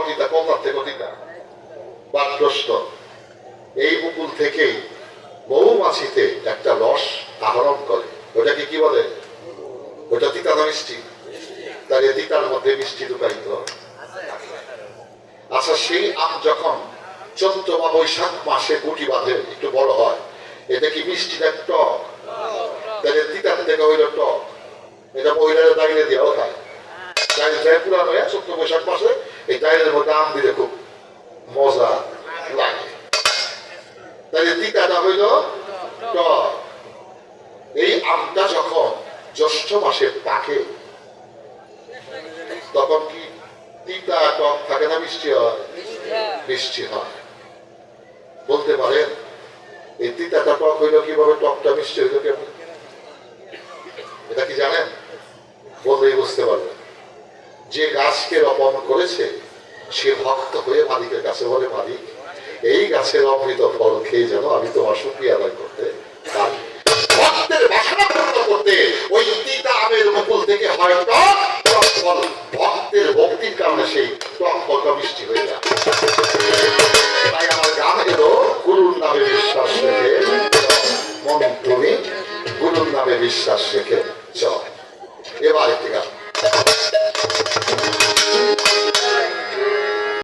তিতা, কলতার থেকে তিতা, বাদগ্রস্ত। এই মুকুল থেকেই মৌমাছিতে একটা রস আহরণ করে, ওটাকে কি বলে? ওটা তিতা না মিষ্টি? তাহলে তিতার মধ্যে মিষ্টি লুকায়িত। আচ্ছা, সেই আম যখন চৈত্র বা বৈশাখ মাসে গুটি বাঁধে, একটু বড় হয়, এটা কি মিষ্টি না টক? তাহলে তিতার থেকে হইল টক। এটা মহিলারা দাঁড়িয়ে দেওয়া খায়, দাঁড়িয়ে পুরানো হয়। চৈত্র বৈশাখ মাসে এই দাঁড়িয়ে মধ্যে আম দিলে খুব মজা লাগে। তাহলে তিতাটা হইল টক। এই আমটা যখন জ্যৈষ্ঠ মাসে পাকে, তখন কি তিতা টক থাকে না মিষ্টি হয়? মিষ্টি হয়। বলতে পারেন এই তিতাটা টক হইল কিভাবে, টকটা মিষ্টি হইল কেমন? এটা কি জানেন? বললেই বুঝতে পারবেন। যে গাছকে রোপণ করেছে সে ভক্ত হয়ে মালিকের কাছে বলে, মালিক এই গাছের অমৃত ফল খেয়ে যেন আমি তোমার শুকরিয়া আদায় করতে পারি। ভক্তের বাসনা পূর্ণ করতে ওই তিতা আমের মুকুল থেকে হয় টক ফল। ভক্তের ভক্তির কারণে সেই টক ফলটা মিষ্টি হয়ে যায়। তাই আমার গান এলো, গুরুর নামে বিশ্বাস রেখে মন তুমি গুরুর নামে বিশ্বাস রেখে চল। এবার একটি গান।